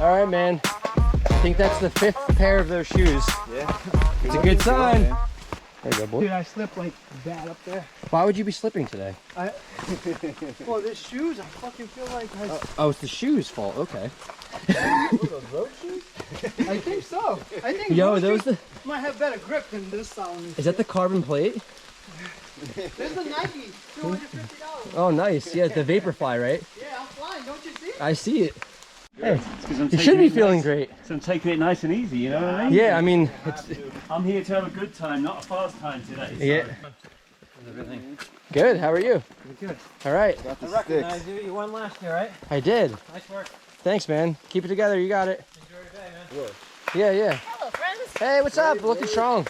All right, man. I think that's the 5th pair of those shoes. Yeah. It's a good sign. There you go, boy. Dude, I slipped like that up there. Why would you be slipping today? Well, there's shoes. I fucking feel like Oh, it's the shoes' fault. Okay. those road shoes? I think so. I think those might have better grip than this sound. Is that the carbon plate? There's the Nike, $250. Oh, nice. Yeah, the Vaporfly, right? Yeah, I'm flying. Don't you see? I see it. Hey, You should be feeling great. So I'm taking it nice and easy, you know what I mean? Yeah, I mean, it's... I'm here to have a good time, not a fast time today. So. Yeah. Good, how are you? Good. All right. I recognize you. You won last year, right? I did. Nice work. Thanks, man. Keep it together, you got it. Enjoy your day, man. Yeah, yeah. Hello, friends. Hey, what's up? Looking strong.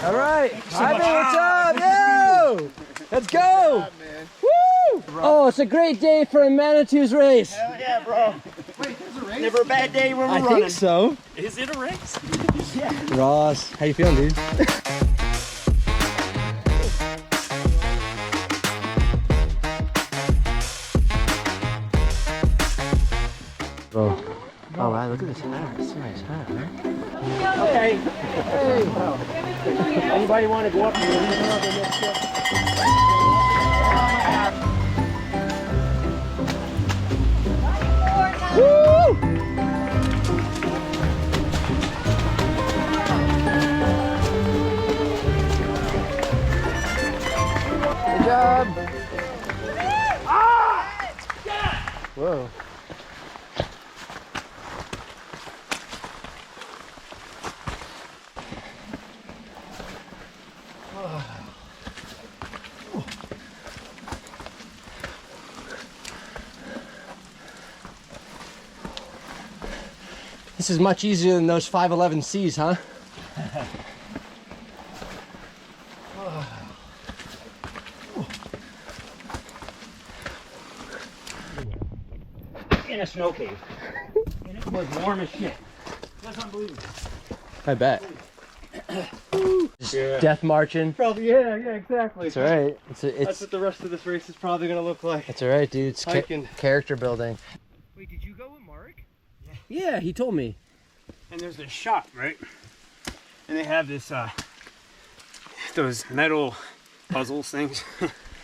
All right. Ivan, what's up? Yo! Let's go! Woo! Oh, it's a great day for a Manitou's race. Hell yeah, bro. Wait, there's a race? Never a bad day when we're I running. think so. Is it a race? Ross, how you feeling, dude? Oh. Oh wow, look at this hat. It's a nice hat, man. Okay. Hey! Anybody want to go up here? Woo! Good job! Whoa. This is much easier than those 511Cs, huh? In a snow cave. And it was warm as shit. That's unbelievable. I bet. Yeah. Death marching. Probably, yeah, exactly. It's alright. That's It's what the rest of this race is probably going to look like. it's alright, dude. It's Hiking. character building. Wait, did you go with Mark? Yeah, he told me. And there's this shop, right? And they have this, those metal puzzles things.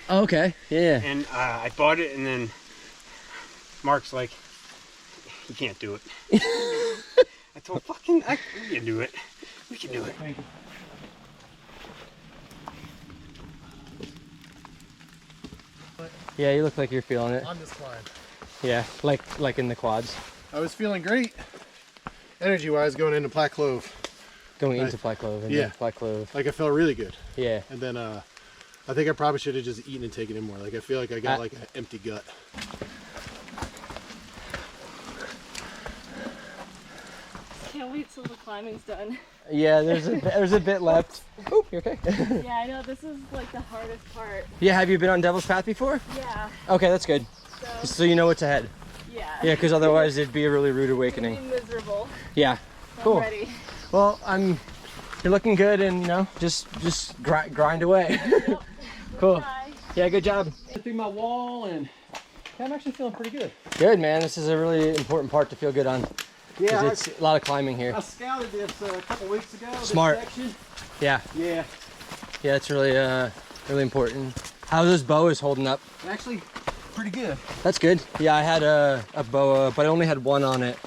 Oh, okay. Yeah. And I bought it, and then Mark's like, "You can't do it." I told fucking, we can do it. We can do it. Yeah, you look like you're feeling it. On this climb. Yeah, like in the quads. I was feeling great, energy-wise, going into Black Clove. Going into Black Clove and Yeah. then Black Clove. Like I felt really good, Yeah. and then I think I probably should have just eaten and taken in more. Like I feel like I got like an empty gut. Can't wait till the climbing's done. Yeah, there's a bit left. Oh, you okay? Yeah, I know, this is like the hardest part. Yeah, have you been on Devil's Path before? Yeah, Okay, that's good. so, So you know what's ahead. yeah. Yeah, because otherwise it'd be a really rude It's awakening. gonna be miserable. Yeah. So Cool. I'm ready. Well, you're looking good, and you know, just grind away. Yep. Cool. Bye. Yeah, good job. Through my wall, and I'm actually feeling pretty good. Good, man. This is a really important part to feel good on. Yeah, Because it's a lot of climbing here. I scouted this a couple weeks ago. this Smart. section. Yeah, Yeah, yeah, it's really really important. How those boas holding up? actually pretty good. That's good. Yeah, I had a boa, but I only had one on it.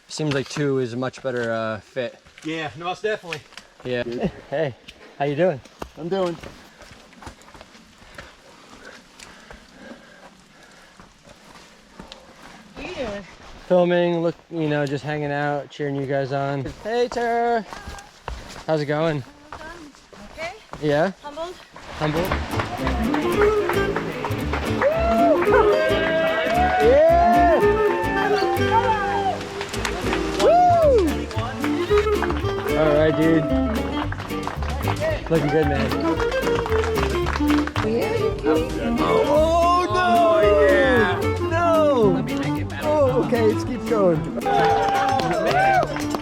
Seems like two is a much better fit. Yeah, no, it's definitely. Yeah. Hey, how you doing? I'm doing. What are you doing? Filming, look, you know, just hanging out, cheering you guys on. Hey, Tara. How's it going? Okay? Yeah? Humbled? Humble? Yeah! Woo! All right, dude. Looking good, man. Oh, no! Yeah. No! Oh, okay, let's keep going.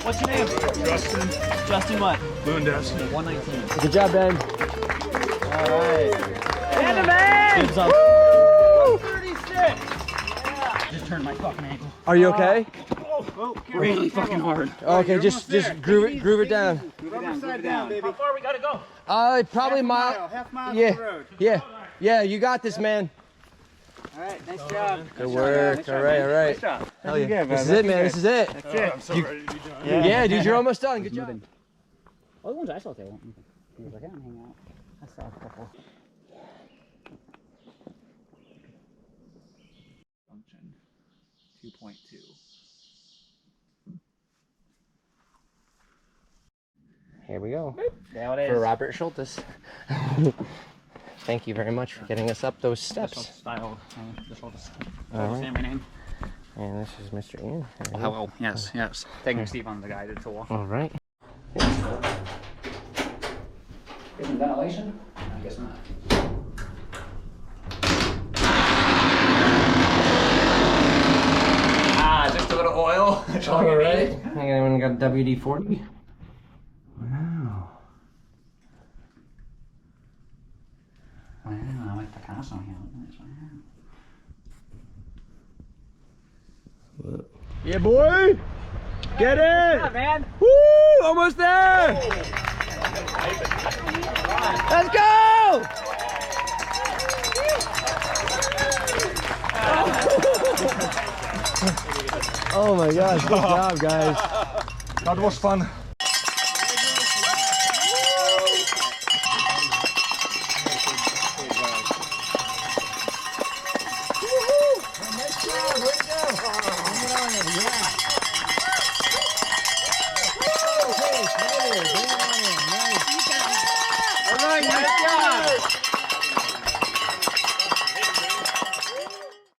What's your name? Justin. Justin what? Moondust. 119. Good job, Ben. All right. And the man! Good job. Woo! 36! Just turned my fucking ankle. Are you okay? Oh Really fucking hard. Okay, just groove it down. Upside down, baby. How far we gotta go? Probably mile. Half mile Yeah, to the road. yeah. You got this, man. All right, nice job. Good work. All right. Nice job. Hell yeah. This is it, man. This is it. That's it. I'm so ready to be done. Yeah, dude, you're almost done. Good job. All the ones I saw today. He was like, I don't hang out. I saw a couple. Function 2.2. Here we go. There it is. For Robert Schultes. Thank you very much for getting us up those steps. Style. This whole All right. say my name. And this is Mr. Ian. Hello. Yes. Taking Steve on the guided tour. All right. Isn't ventilation? I guess not. Just a little oil. That's all you need. Anyone got WD-40? Wow. Wow, I like Picasso here. Wow. Yeah, boy. Get it. Yeah, man. Woo! Almost there. Let's go. Oh my gosh, good job, guys. That was fun. All right, nice job.